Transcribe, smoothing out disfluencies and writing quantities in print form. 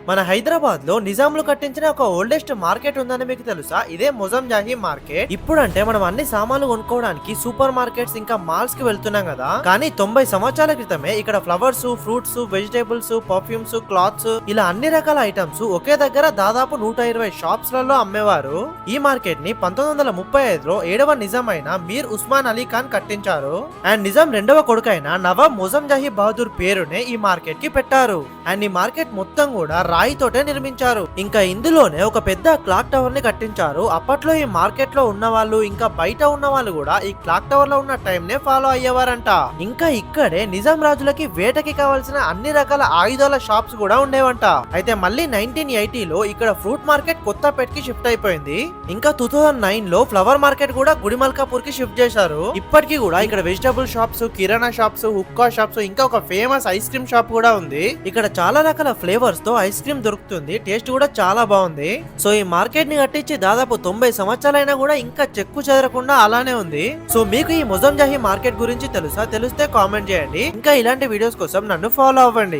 మన హైదరాబాద్ లో నిజాంలు కట్టించిన ఒక ఓల్డెస్ట్ మార్కెట్ ఉందని మీకు తెలుసా? ఇదే మొజంజాహి మార్కెట్. ఇప్పుడంటే మనం అన్ని సామాన్లు కొనుక్కోవడానికి సూపర్ మార్కెట్స్ ఇంకా మాల్స్ కి వెళ్తున్నాం కదా, కానీ 90 సంవత్సరాల క్రితమే ఇక్కడ flowers, fruits, vegetables, perfumes, clothes ఇలా అన్ని రకాల ఐటమ్స్ ఒకే దగ్గర దాదాపు 120 షాప్స్ లలో అమ్మేవారు. ఈ మార్కెట్ ని 1935లో 7వ నిజాం అయిన మీర్ ఉస్మాన్ అలీ ఖాన్ కట్టించారు. అండ్ నిజాం రెండవ కొడుకైన నవాబ్ మొజంజాహి బహదూర్ పేరునే ఈ మార్కెట్ కి పెట్టారు. అండ్ ఈ మార్కెట్ మొత్తం కూడా రాయితోటే నిర్మించారు. ఇంకా ఇందులోనే ఒక పెద్ద క్లాక్ టవర్ ని కట్టించారు. అప్పట్లో ఈ మార్కెట్ లో ఉన్న వాళ్ళు ఇంకా బయట ఉన్న వాళ్ళు కూడా ఈ క్లాక్ టవర్ లో ఉన్న టైం నే ఫాలో అయ్యేవారంట. ఇంకా ఇక్కడే నిజాం రాజులకి వేటకి కావాల్సిన అన్ని రకాల ఆయుధాల షాప్స్ కూడా ఉండేవంట. అయితే మళ్ళీ 1980లో ఇక్కడ ఫ్రూట్ మార్కెట్ కొత్తపేటకి షిఫ్ట్ అయిపోయింది. ఇంకా 2009లో ఫ్లవర్ మార్కెట్ కూడా గుడిమల్కాపూర్ కి షిఫ్ట్ చేశారు. ఇప్పటికీ కూడా ఇక్కడ వెజిటబుల్ షాప్స్, కిరాణా షాప్స్, హుక్కా షాప్స్, ఇంకా ఒక ఫేమస్ ఐస్ క్రీమ్ షాప్ కూడా ఉంది. ఇక్కడ చాలా రకాల ఫ్లేవర్స్ తో ఐస్ క్రీమ్ దొరుకుతుంది. టేస్ట్ కూడా చాలా బాగుంది. సో ఈ మార్కెట్ ని కట్టించి దాదాపు 90 సంవత్సరాలైనా కూడా ఇంకా చెక్కు చెదరకుండా అలానే ఉంది. సో మీకు ఈ మొజంజాహి మార్కెట్ గురించి తెలుసా? తెలిస్తే కామెంట్ చేయండి. ఇంకా ఇలాంటి వీడియోస్ కోసం నన్ను ఫాలో అవ్వండి.